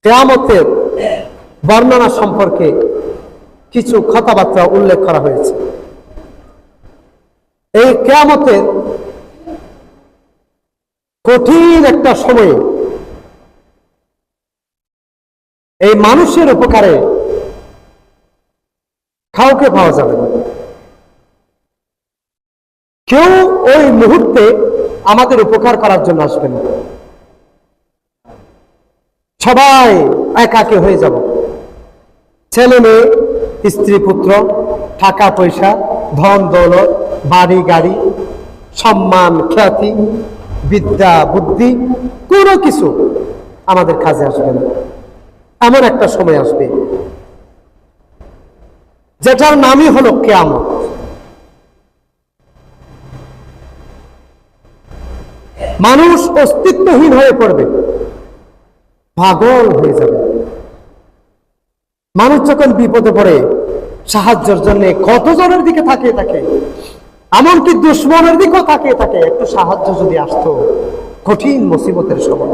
কিয়ামতের বর্ণনা সম্পর্কে কিছু কথাবার্তা উল্লেখ করা হয়েছে। এই কিয়ামতের কঠিন একটা সময়ে এই মানুষের উপকারে কাউকে পাওয়া যাবে না। কেউ ওই মুহূর্তে আমাদের উপকার করার জন্য আসবে না। সবাই একাকী হয়ে যাব। ছেলে মেয়ে, স্ত্রী পুত্র, টাকা পয়সা, ধন দৌলত, বাড়ি গাড়ি, সম্মান খ্যাতি, বিদ্যা বুদ্ধি, কোনো কিছু আমাদের কাজে আসবে না। এমন একটা সময় আসবে যেটার নামই হলো কিয়ামত। মানুষ অস্তিত্বহীন হয়ে পড়বে, পাগল হয়ে যাবে। মানুষ যখন বিপদে পড়ে সাহায্যের জন্য কতজনের দিকে তাকিয়ে থাকে, এমনকি দুশ্মনের দিকেও তাকিয়ে থাকে। একটু সাহায্য যদি আসতো কঠিন মুসিবতের সময়।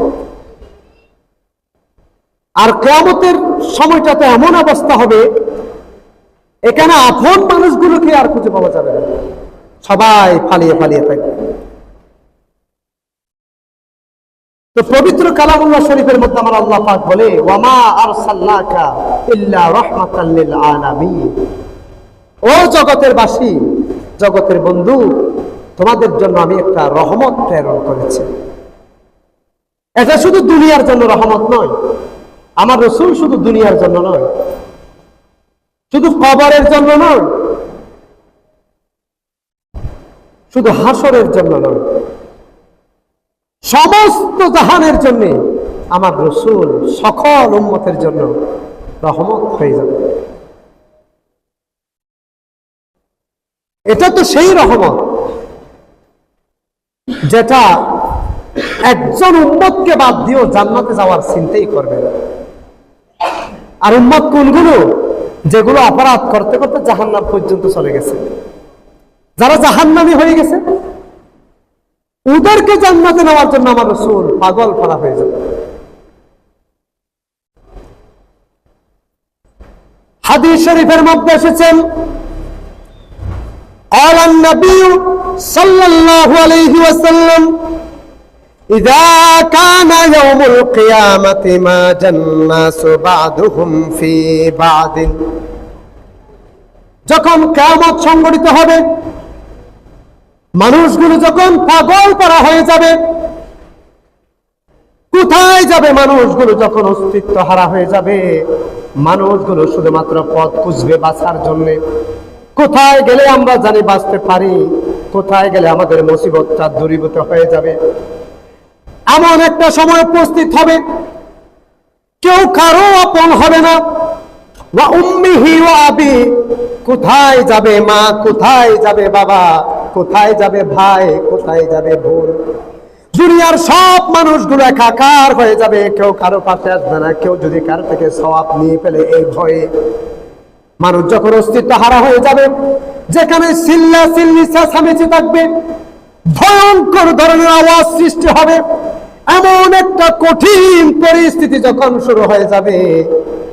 আর কিয়ামতের সময়টাতে এমন অবস্থা হবে, এখানে আপন মানুষগুলোকে আর খুঁজে পাওয়া যাবে না, সবাই পালিয়ে পালিয়ে থাকবে। তো পবিত্র কালামুল্লাহ শরীফের মধ্যে আমার আল্লাহ পাক বলে, ওয়ামা আরসালনাকা ইল্লা রাহমাতাল লিল আলামিন। ও জগতের বাসী, জগতের বন্ধু, তোমাদের জন্য আমি একটা রহমত প্রেরণ করেছি। এটা শুধু দুনিয়ার জন্য রহমত নয়, আমার রাসূল শুধু দুনিয়ার জন্য নয়, শুধু কবরের জন্য নয়, শুধু হাসরের জন্য নয়, সমস্ত জাহানের জন্য আমার রাসূল সকল উম্মতের জন্য রহমত হয়ে যাবে। এটা তো সেই রহমত যেটা একজন উম্মতকে বাদ দিয়েও জান্নাতে যাওয়ার চিন্তাই করবে না। আর উম্মত কোনগুলো? যেগুলো অপরাধ করতে করতে জাহান্নাম পর্যন্ত চলে গেছে, যারা জাহান্নামী হয়ে গেছে, ওদেরকে জান্নাতে নেওয়ার জন্য আমার রাসূল পাগল করা হয়ে যাবে। হাদিস শরীফের মধ্যে এসেছেন, قال النبي صلى الله عليه وسلم إذا كان يوم القيامة ماج الناس بعضهم في بعض। যখন কিয়ামত সংঘটিত হবে, মানুষগুলো যখন পাগল করা হয়ে যাবে, কোথায় যাবে মানুষগুলো? যখন অস্তিত্ব হারা হয়ে যাবে, মানুষগুলো শুধুমাত্র পথ খুঁজবে বাঁচার জন্য। কোথায় গেলে আমরা জানি বাঁচতে পারি, কোথায় গেলে আমাদের মুসিবতটা দূরীভূত হয়ে যাবে, এমন একটা সময় উপস্থিত হবে কেউ কারো আপন হবে না। ওয়া উম্মিহি ওয়া আবি, কোথায় যাবে মা, কোথায় যাবে বাবা, কোথায় যাবে ভাই, কোথায় যাবে বোন? দুনিয়ার সব মানুষগুলো একাকার হয়ে যাবে, কেউ কারো পাশে আসবে না। কেউ যদি কারো থেকে সওয়াব নিয়ে ফেলে এই ভয়ে, মানুষ যখন অস্তিত্ব হারা হয়ে যাবে, যেখানে চিল্লা চিল্লি চেঁচামেচি থাকবে, ভয়ঙ্কর ধরনের আওয়াজ সৃষ্টি হবে, এমন একটা কঠিন পরিস্থিতি যখন শুরু হয়ে যাবে,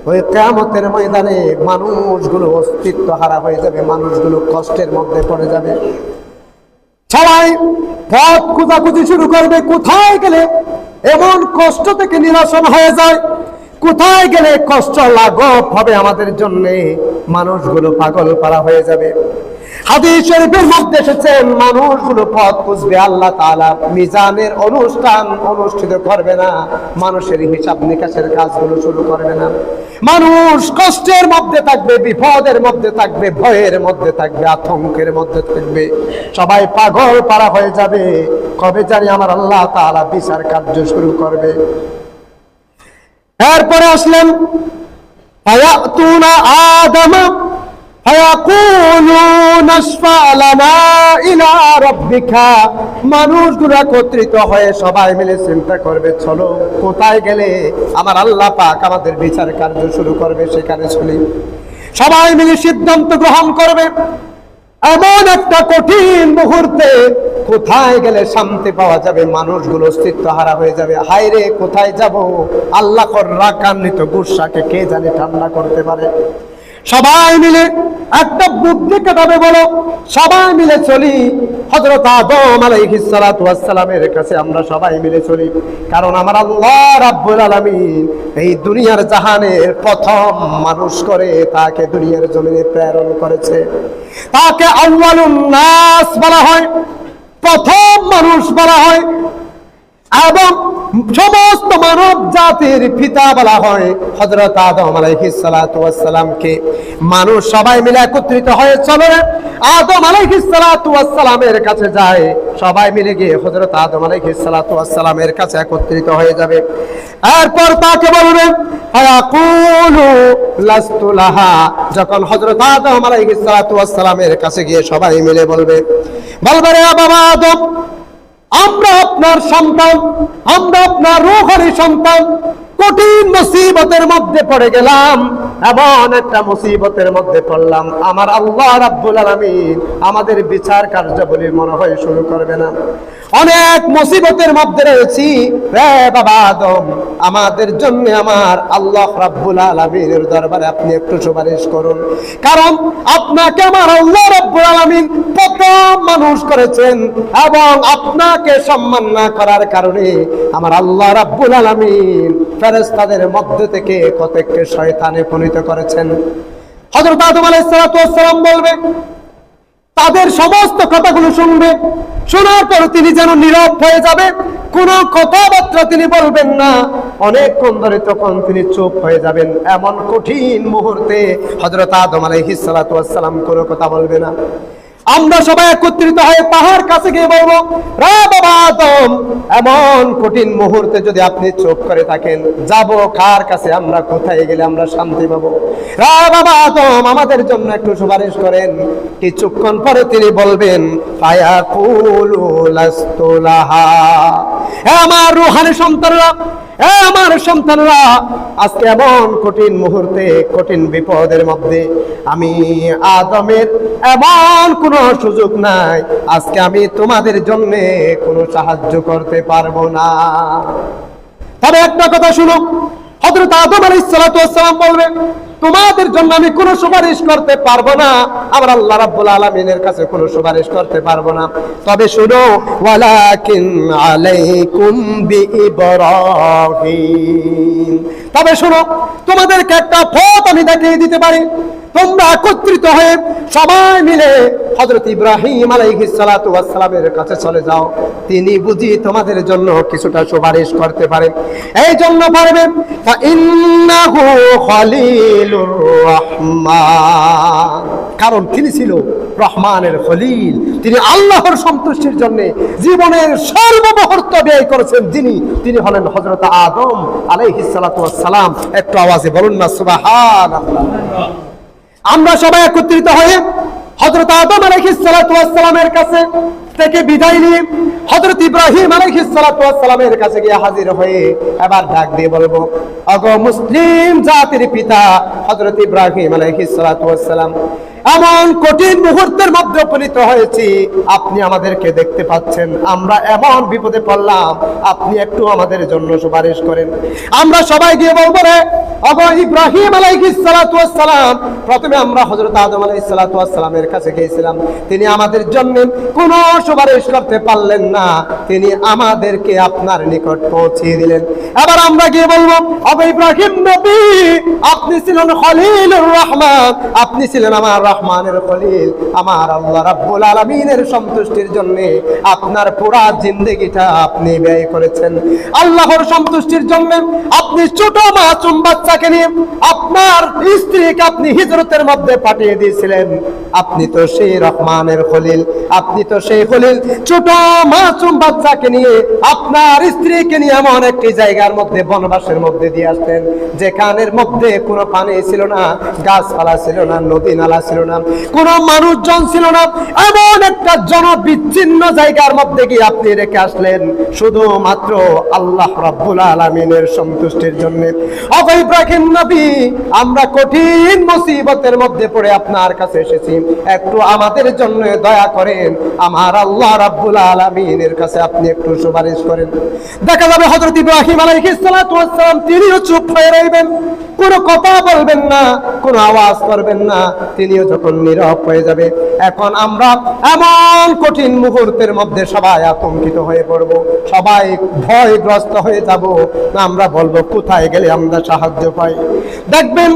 ওই কিয়ামতের ময়দানে মানুষগুলো অস্তিত্ব হারা হয়ে যাবে, মানুষগুলো কষ্টের মধ্যে পড়ে যাবে। সবাই পথ খোঁজাখুঁজি শুরু করবে, কোথায় গেলে এমন কষ্ট থেকে নিরসন হয়ে যায়, কোথায় গেলে কষ্ট লাঘব হবে আমাদের জন্য। মানুষগুলো পাগল পারা হয়ে যাবে। হাদিস শরীফের মধ্যে এসেছে, মানুষগুলো পথ খুঁজবে, আল্লাহ তাআলা মিজানের অনুষ্ঠান অনুষ্ঠিত করবে না, মানুষের হিসাব নিকাশের কাজগুলো শুরু করবে না। মানুষ কষ্টের মধ্যে থাকবে, বিপদের মধ্যে থাকবে, ভয়ের মধ্যে থাকবে, আতঙ্কের মধ্যে থাকবে, সবাই পাগল পারা হয়ে যাবে। কবে জানি আমার আল্লাহ তাআলা বিচার কার্য শুরু করবে। এরপরে আসলেন ফায়াতুনা আদম ফায়াকুলুনা ইশফা লানা ইলা রাব্বিকা। মানুষগুলো একত্রিত হয়ে সবাই মিলে চিন্তা করবে, চলো কোথায় গেলে আমার আল্লাহ পাক আমাদের বিচার কার্য শুরু করবে, সেখানে চলি। সবাই মিলে সিদ্ধান্ত গ্রহণ করবে, এমন একটা কঠিন মুহূর্তে কোথায় গেলে শান্তি পাওয়া যাবে, মানুষগুলো অস্তিত্ব হারা হয়ে যাবে। হায় রে, কোথায় যাব? আল্লাহর রাগান্বিত গুসাকে কে জানে ঠান্ডা করতে পারে। সবাই মিলে একটা বুদ্ধি কাটাবে, বলো সবাই মিলে চলি হযরত আদম আলাইহিস সালাতু ওয়াস সালামের কাছে আমরা সবাই মিলে চলি। কারণ আমার আল্লাহ রাব্বুল আলামিন এই দুনিয়ার জাহানের প্রথম মানুষ করে তাকে দুনিয়ার জমিনে প্রেরণ করেছে। তাকে আউয়ালুন নাস বলা হয়, প্রথম মানুষ বলা হয়, এবং সমস্ত মানব জাতির পিতা বলা হয় হযরত আদম আলাইহিস সালাতু ওয়াস সালামকে। মানুষ সবাই মিলে একত্রিত হয়ে চলে আদম আলাইহিস সালাতু ওয়াস সালামের কাছে যায়। সবাই মিলে গিয়ে হযরত আদম আলাইহিস সালাতু ওয়াস সালামের কাছে একত্রিত হয়ে যাবে। এরপর তাকে বলবে ফায়াকুলু লাস্তু লাহা। যখন হযরত আদম আলাইহিস সালাতু ওয়াস সালামের কাছে গিয়ে সবাই মিলে বলবে রে বাবা আদম, আমরা আপনার সন্তান, আমরা আপনার রূহানি সন্তান, কঠিন মুসিবতের মধ্যে পড়ে গেলাম, এমন একটা মুসিবতের মধ্যে পড়লাম আমার আল্লাহ রাব্বুল আলামিন আমাদের বিচার কার্যাবলী মনে হয় শুরু করবে না। অনেক মুসিবতের মধ্যে রয়েছি রে বাবা আদম, আমাদের জন্য আমার আল্লাহ রাব্বুল আলামিনের দরবারে আপনি একটু সুপারিশ করুন। কারণ আপনাকে আমার আল্লাহ রাব্বুল আলামিন প্রথম মানুষ করেছেন এবং আপনাকে সম্মান না করার কারণে আমার আল্লাহ রাব্বুল আলামিন ফেরেশতাদের মধ্য থেকে কতকে শয়তানে পরিণত করেছেন। হযরত আদম আলাইহিস সালাতু ওয়াস সালাম বলবে, তাদের সমস্ত কথাগুলো শুনবে, শোনার পর তিনি যেন নীরব হয়ে যাবে, কোনো কথাবার্তা তিনি বলবেন না। অনেকক্ষণ ধরে তখন তিনি চুপ হয়ে যাবেন। এমন কঠিন মুহূর্তে হযরত আদম আলাইহিস সালাতু ওয়াস সালাম কোনো কথা বলবে না। আমরা সবাই একত্রিত হয়ে তাহার কাছে গিয়ে বলবো রে বাবা আদম, এমন কঠিন মুহূর্তে যদি আপনি চুপ করে থাকেন, যাব কার কাছে? আমরা কোথায় গেলে আমরা শান্তি পাবো? রে বাবা আদম, আমাদের জন্য একটু সুপারিশ করেন। কিছুক্ষণ পরে তিনি বলবেন ফায়াকুলু লাস্তু লাহা। আমার রূহানি সন্তানরা, আমার সন্তানরা, আজকে এমন কঠিন মুহূর্তে, কঠিন বিপদের মধ্যে আমি আদমের এমন কোনো সুযোগ নাই, আজকে আমি তোমাদের জন্য কোনো সাহায্য করতে পারবো না। তবে একটা কথা শুনো, হযরত আদম আলাইহিস সালাতু ওয়াস সালাম বলবেন তোমাদের জন্য আমি কোনো সুপারিশ করতে পারবো না, আমার আল্লাহ রাব্বুল আলামিনের কাছে কোনো সুপারিশ করতে পারবো না। তবে শুনো, ওয়ালাকিন আলাইকুম বিইব্রাহিম, তবে শুনো, তোমাদেরকে একটা পথ আমি দেখিয়ে দিতে পারি। তোমরা একত্রিত হয়ে সবাই মিলে হযরত ইব্রাহিম আলাইহিস সালাতু ওয়াস সালামের কাছে চলে যাও, তিনি বুঝি তোমাদের জন্য কিছুটা সুপারিশ করতে পারেন। এই জন্য পারবে, ফাইন্নাহু খলিলুর রহমান, কারণ তিনি ছিল রহমানের খলিল। তিনি আল্লাহর সন্তুষ্টির জন্য জীবনের সর্বমুহূর্ত ব্যয় করেছেন তিনি হলেন হযরত আদম আলাইহিস সালাতু ওয়াস সালাম। একটু আওয়াজে বলুন না সুবহানাল্লাহ। আমরা সবাই একত্রিত হয়ে হযরত আদম আলাইহিস সালাতু ওয়াস সালামের কাছে থেকে বিদায় নিয়ে হযরত ইব্রাহিম আলাইহিস সালাতু ওয়াস সালামের কাছে গিয়ে হাজির হয়ে এবার ডাক দিয়ে বলবো, ওগো মুসলিম জাতির পিতা হযরত ইব্রাহিম আলাইহিস সালাতু ওয়াস সালাম, এমন কঠিন মুহূর্তের মধ্যে উপনীত হয়েছি, আপনি আমাদেরকে দেখতে পাচ্ছেন, আমরা এমন বিপদে পড়লাম, আপনি একটু আমাদের জন্য সুপারিশ করেন। আমরা সবাই গিয়ে বলবো রে ওগো ইব্রাহিম আলাইহিস সালাতু ওয়াস সালাম, প্রথমে আমরা হযরত আদম আলাইহিস সালাতু ওয়াস সালামের কাছে গিয়েছিলাম, তিনি আমাদের জন্য কোনো সুপারিশ করতে পারলেন না, তিনি আমাদেরকে আপনার নিকট পৌঁছিয়ে দিলেন। এবার আমরা গিয়ে বলবো, ওগো ইব্রাহিম নবী, আপনি ছিলেন খলিলুর রহমান, আপনি ছিলেন আমার রহমানের খলিল, আমার আল্লাহ রাব্বুল আলামিনের সন্তুষ্টির জন্য আপনার পুরা জিন্দেগিটা আপনি ব্যয় করেছেন। আল্লাহর সন্তুষ্টির জন্য আপনি ছোট মাসুম বাচ্চাকে নিয়ে আপনার স্ত্রীকে আপনি হিজরতের মধ্যে পাঠিয়ে দিয়েছিলেন। আপনি তো সেই রহমানের খলিল, আপনি তো সেই খলিল, ছোট মাসুম বাচ্চাকে নিয়ে আপনার স্ত্রীকে নিয়ে এমন একটি জায়গার মধ্যে বনবাসের মধ্যে দিয়ে আসতেন যেখানের মধ্যে কোনো পানি ছিল না, গাছপালা ছিল না, নদী নালা ছিল না, না, কোনো মানুষজন ছিল না, এমন একটা জনবিচ্ছিন্ন জায়গার মধ্যে গিয়ে আপনি রেখে আসলেন শুধুমাত্র আল্লাহ রাব্বুল আলামিনের সন্তুষ্টির জন্য। ওগো ইব্রাহিম নবী, আমরা কঠিন মুসিবতের মধ্যে পড়ে আপনার কাছে এসেছি, একটু আমাদের জন্য দয়া করেন, আমার আল্লাহ রাব্বুল আলামিনের কাছে আপনি একটু সুপারিশ করেন। দেখা যাবে হযরত ইব্রাহিম আলাইহিস সালাতু ওয়াস সালাম তিনিও চুপ হয়ে রইবেন, কোনো কথা বলবেন না, কোনো আওয়াজ করবেন না, তিনিও যখন নীরব হয়ে যাবে। এখন আমরা এমন কঠিন মুহূর্তের মধ্যে সবাই আতঙ্কিত হয়ে পড়ব, সবাই ভয়গ্রস্ত হয়ে যাব, আমরা বলবো কোথায় গেলে আমরা সাহায্য পাই। দেখবেন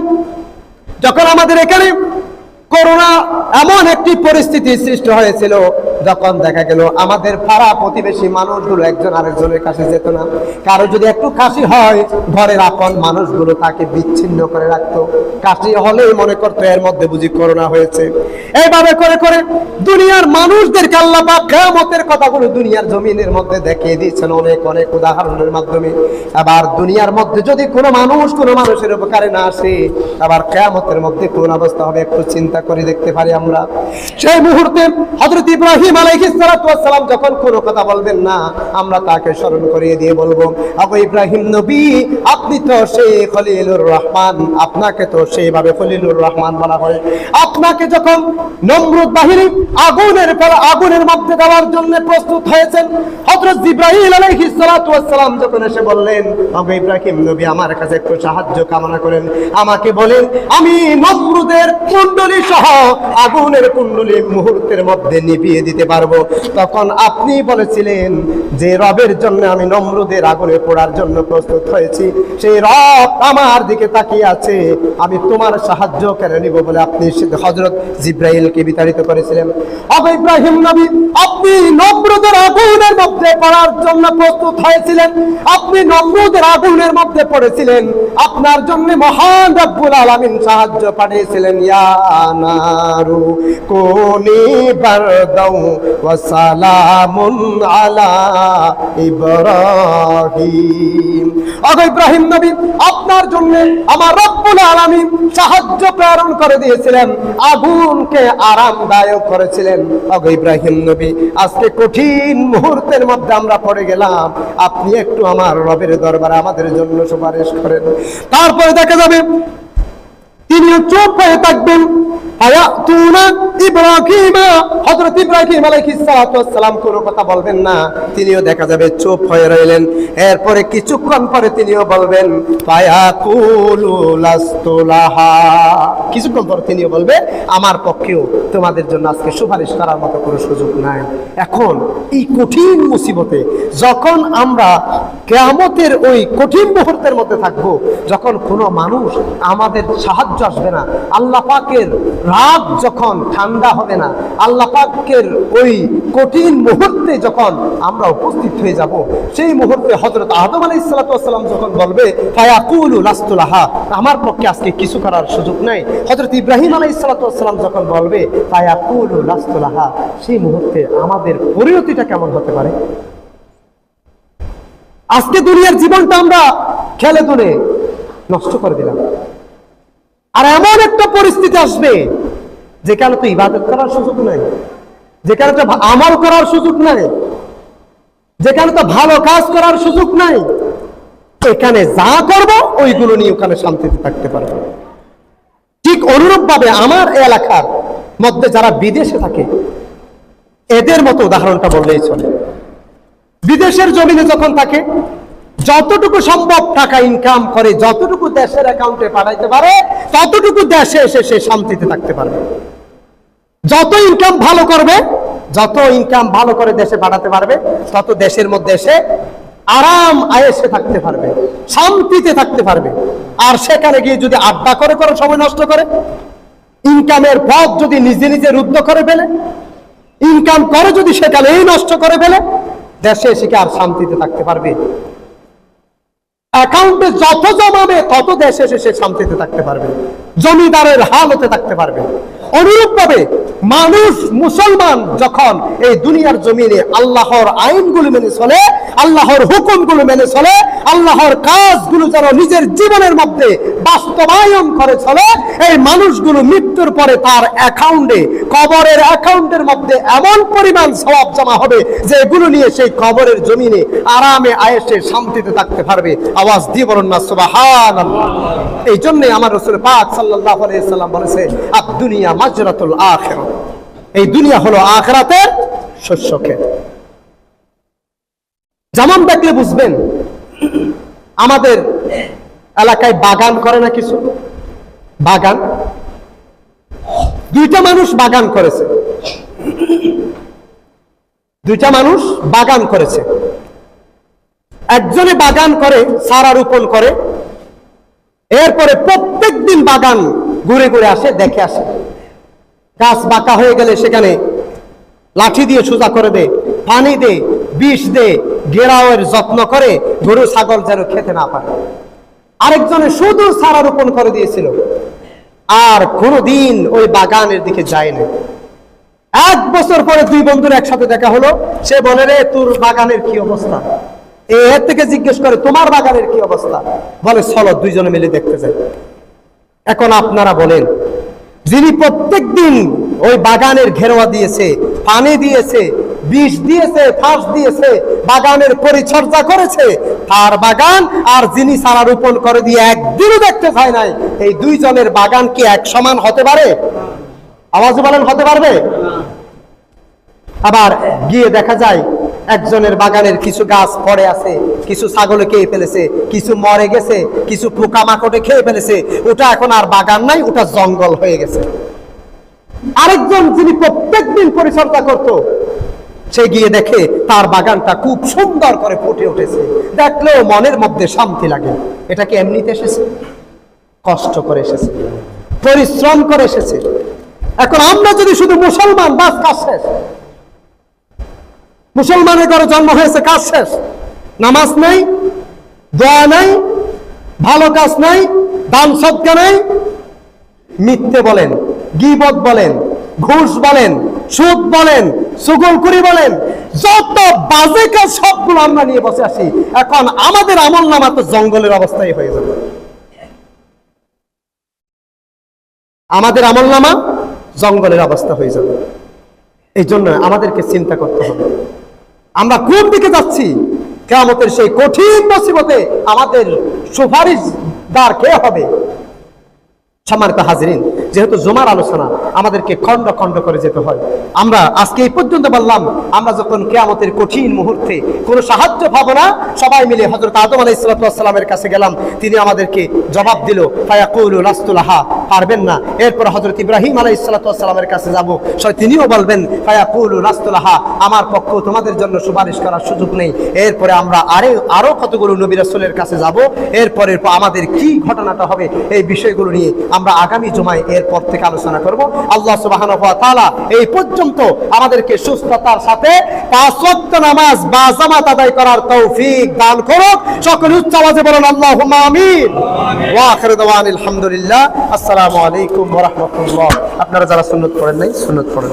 যখন আমাদের এখানে করোনা এমন একটি পরিস্থিতি সৃষ্টি হয়েছিল, যখন দেখা গেল আমাদের পাড়া প্রতিবেশী মানুষগুলো একজন আরেকজনের কাছে যেত না, কারো যদি একটু কাশি হয় ঘরের আপন মানুষগুলো তাকে বিচ্ছিন্ন করে রাখতো, কাশি হলেই মনে করতো এর মধ্যে বুঝি করোনা হয়েছে। এইভাবে করে করে দুনিয়ার মানুষদেরকে আল্লাহ পাক কিয়ামতের কথাগুলো দুনিয়ার জমিনের মধ্যে দেখিয়ে দিয়েছেন অনেক অনেক উদাহরণের মাধ্যমে। আবার দুনিয়ার মধ্যে যদি কোনো মানুষ কোনো মানুষের উপকারে না আসে, আবার কিয়ামতের মধ্যে কোন অবস্থা হবে একটু চিন্তা করে দেখতে পারি আমরা। সেই মুহূর্তে হযরত ইব্রাহিম আলাইহিস সালাতু ওয়াস সালাম যখন কোনো কথা বলবেন না, আমরা তাকে স্মরণ করিয়ে দিয়ে বলবো, ওগো ইব্রাহিম নবী, আপনি তো সেই খলিলুর রহমান, আপনাকে তো সেইভাবে খলিলুর রহমান বলা হয়। আপনাকে যখন নমরুদ বাহিনী আগুনের মধ্যে দেওয়ার জন্য প্রস্তুত হয়েছেন, হযরত জিবরাইল আলাইহিস সালাতু ওয়াস সালাম যখন এসে বললেন, ওগো ইব্রাহিম নবী, আমার কাছে একটু সাহায্য কামনা করেন, আমাকে বলেন আমি নমরুদের কুণ্ডলী সহ আগুনের কুণ্ডলী মুহূর্তের মধ্যে নিভিয়ে দিতে পারবো। তখন আপনি বলেছিলেন যে রবের জন্য আমি নমরুদের আগুনে পোড়ার জন্য প্রস্তুত হয়েছি, সেই রব আমার দিকে তাকিয়ে আছে, আমি তোমার সাহায্য কেন নিব বলে আপনি হযরত জিবরাইলকে বিতাড়িত করেছিলেন। ওগো ইব্রাহিম নবী, আপনি নমরুদের আগুনের মধ্যে পড়ার জন্য প্রস্তুত হয়েছিলেন, আপনি নমরুদের আগুনের মধ্যে পড়েছিলেন, আপনার জন্য মহান রব্বুল আলামিন সাহায্য পাঠিয়েছিলেন। ইয়া নারু কুনি বারদাও ওয়া সালামুন আলা ইব্রাহিম। ওগো ইব্রাহিম নবী, আপনার জন্য আমার রব্বুল আলামিন সাহায্য প্রেরণ করে দিয়েছিলেন, আগুনকে আরামদায়ক করেছিলেন। ওগো ইব্রাহিম নবী, আজকে কঠিন মুহূর্তের মধ্যে আমরা পড়ে গেলাম, আপনি একটু আমার রবের দরবারে আমাদের জন্য সুপারিশ করেন। তারপরে দেখা যাবে তিনিও চুপ হয়ে থাকবেন। আয়াতুনা ইব্রাহিম, হযরত ইব্রাহিম আলাইহিস সালাতু ওয়াস সালাম কোনো কথা বলবেন না, তিনিও দেখা যাবে চুপ হয়ে রইলেন। এরপরে কিছুক্ষণ পরে তিনিও বলবেন, ফায়াকুলু লাস্তু লাহা, কিছুক্ষণ পরে তিনিও বলবে, আমার পক্ষেও তোমাদের জন্য আজকে সুপারিশ করার মতো কোনো সুযোগ নাই। এখন এই কঠিন মুসিবতে যখন আমরা কিয়ামতের ওই কঠিন মুহূর্তের মধ্যে থাকবো, যখন কোনো মানুষ আমাদের সাহায্য আসবে না, আল্লাহ পাকের রাত যখন ঠান্ডা হবে না, আল্লাহ পাকের ওই কঠিন মুহূর্তে যখন আমরা উপস্থিত হয়ে যাব, সেই মুহূর্তে হযরত আদম আলাইহিস সালাতু ওয়াস সালাম যখন বলবে, ফায়াকুলু লাস্তু লাহা, আমার পক্ষে আজকে কিছু করার সুযোগ নাই, হযরত ইব্রাহিম আলাইহিস সালাতু ওয়াস সালাম যখন বলবে, ফায়াকুলু লাস্তু লাহা, সেই মুহূর্তে আমাদের পরিণতিটা কেমন হতে পারে? আজকে দুনিয়ার জীবনটা আমরা খেলে দুলে নষ্ট করে দিলাম, আর এমন একটা পরিস্থিতি আসবে যেখানে তো ইবাদত করার সুযোগ নাই, যেখানে তো আমল করার সুযোগ নাই, যেখানে তো ভালো কাজ করার সুযোগ নাই, এখানে যা করব ওইগুলো নিয়ে ওখানে শান্তিতে থাকতে পারবো। ঠিক অনুরূপ ভাবে আমার এলাকার মধ্যে যারা বিদেশে থাকে, এদের মতো উদাহরণটা বললেই চলে। বিদেশের জমিনে যখন থাকে, যতটুকু সম্ভব টাকা ইনকাম করে, যতটুকু দেশের অ্যাকাউন্টে পাঠাইতে পারে, ততটুকু দেশে এসে সে শান্তিতে থাকতে পারবে। যত ইনকাম ভালো করবে, যত ইনকাম ভালো করে দেশে পাঠাতে পারবে, তত দেশের মধ্যে এসে আরাম আয়েশে থাকতে পারবে, শান্তিতে থাকতে পারবে। আর সেখানে গিয়ে যদি আড্ডা করে করে সময় নষ্ট করে, ইনকামের পথ যদি নিজে নিজে রুদ্ধ করে ফেলে, ইনকাম করে যদি সেখানেই নষ্ট করে ফেলে, দেশে এসে আর শান্তিতে থাকতে পারবে? অ্যাকাউন্টে যত জমাবে তত দেশে এসে সে শান্তিতে থাকতে পারবে। জমিদারের হালতে থাকতে পারবে। অনুরূপভাবে মানুষ মুসলমান যখন এই দুনিয়ার জমিনে আল্লাহর আইনগুলো মেনে চলে, আল্লাহর হুকুমগুলো মেনে চলে, আল্লাহর কাজগুলো যেন নিজের জীবনের মধ্যে বাস্তবায়ন করে চলে, এই মানুষগুলো মৃত্যুর পরে তার অ্যাকাউন্টে, কবরের অ্যাকাউন্টের মধ্যে এমন পরিমাণ সওয়াব জমা হবে যে এগুলো নিয়ে সেই কবরের জমিনে আরামে আয়েশে শান্তিতে থাকতে পারবে। আওয়াজ দিয়ে বলুন না সুবহানাল্লাহ। এই জন্যে আমার রাসূল পাক সাল্লাল্লাহু আলাইহি ওয়াসাল্লাম বলেছে, আদ দুনিয়া মাজরাতুল আখিরাহ, এই দুনিয়া হলো আখিরাতের শস্য ক্ষেত। যেমন দেখলে বুঝবেন, আমাদের এলাকায় বাগান করে না কিছু, বাগান, দুইটা মানুষ বাগান করেছে, দুইটা মানুষ বাগান করেছে। একজনে বাগান করে, চারা রোপণ করে, এরপরে প্রত্যেক দিন বাগান ঘুরে ঘুরে আসে, দেখে আসে। গাছ বাঁকা হয়ে গেলে সেখানে লাঠি দিয়ে সোজা করে দে, পানি দে, বিষ দে, ঘেরাওয়ের যত্ন করে গরু ছাগল যেন খেতে না পারে। আরেকজনে শুধু চারা রোপণ করে দিয়েছিল, আর কোনোদিন ওই বাগানের দিকে যায় না। এক বছর পরে দুই বন্ধুর একসাথে দেখা হলো, সে বলে, রে তোর বাগানের কি অবস্থা? এর থেকে জিজ্ঞেস করে, তোমার বাগানের কি অবস্থা? বলে, চলো দুইজনে মিলে দেখতে যাই। এখন আপনারা বলেন, যিনি প্রত্যেক দিন ওই বাগানের ঘেরোয়া দিয়েছে, পানি দিয়েছে, বিষ দিয়েছে, ফাঁস দিয়েছে, বাগানের পরিচর্যা করেছে তার বাগান, আর যিনি চারা রোপণ করে দিয়ে একদিনও দেখতে চায় নাই, এই দুইজনের বাগান কি এক সমান হতে পারে? আওয়াজ বলেন, হতে পারবে? আবার গিয়ে দেখা যায় একজনের বাগানের কিছু গাছ পড়ে আছে, কিছু ছাগলে খেয়ে ফেলেছে, কিছু মরে গেছে, কিছু পোকামাকড়ে খেয়ে ফেলেছে, ওটা এখন আর বাগান নাই, ওটা জঙ্গল হয়ে গেছে। আরেকজন যিনি প্রত্যেক দিন পরিচর্যা করত, সে গিয়ে দেখে তার বাগানটা খুব সুন্দর করে ফুটে উঠেছে, দেখলেও মনের মধ্যে শান্তি লাগে। এটা কি এমনিতে এসেছে? কষ্ট করে এসেছে, পরিশ্রম করে এসেছে। এখন আমরা যদি শুধু মুসলমান, বাস কাজ শেষ, মুসলমানের ঘরে জন্ম হয়েছে, কাজ শেষ, নামাজ নাই, দোয়া নাই, ভালো কাজ নাই, দান সদকা নাই, মিথ্যে বলেন, গীবত বলেন, ঘুষ বলেন, সুদ বলেন, চুগলখড়ি বলেন, যত বাজে কাজ সবগুলো আমরা নিয়ে বসে আসি, এখন আমাদের আমলনামা তো জঙ্গলের অবস্থায় হয়ে যাবে। আমাদের আমলনামা জঙ্গলের অবস্থা হয়ে যাবে। এই জন্য আমাদেরকে চিন্তা করতে হবে, আমরা কোন দিকে যাচ্ছি। কিয়ামতের সেই কঠিন মুসিবতে আমাদের সুপারিশদার কে হবে? সম্মানিত হাজিরিন, যেহেতু জুমার আলোচনা, আমাদেরকে খণ্ড খণ্ড করে যেতে হয়। আমরা আজকে এই পর্যন্ত বললাম, আমরা যখন কিয়ামতের কঠিন মুহূর্তে কোনো সাহায্য পাবো না, সবাই মিলে হযরত আদম আলাইহিস সালামের কাছে গেলাম, তিনি আমাদেরকে জবাব দিল, ফায়াকুলু লাস্তু লাহা, পারবেন না। এরপর হযরত ইব্রাহিম আলাইহিস সালামের কাছে যাব, তিনিও বলবেন, ফায়াকুলু লাস্তু লাহা, আমার পক্ষ তোমাদের জন্য সুপারিশ করার সুযোগ নেই। এরপরে আমরা আরো কতগুলো নবী রাসূলের কাছে যাব। এরপরে আমাদের কি ঘটনাটা হবে, এই বিষয়গুলো নিয়ে আমরা আগামী জুমায় এরপর থেকে আলোচনা করব। আল্লাহ সুবহানাহু ওয়া তাআলা এই পর্যন্ত আমাদেরকে সুস্থতার সাথে 5 ওয়াক্ত নামাজ বা জামাত আদায় করার তৌফিক দান করুক। সকলে উচ্চ আওয়াজে বলুন আল্লাহুম্মা আমিন। ওয়া আখিরু দাওয়ানা আলহামদুলিল্লাহ। আসসালামু আলাইকুম ওয়া রাহমাতুল্লাহ। আপনারা যারা সুন্নাত পড়েন নাই, সুন্নাত পড়েন।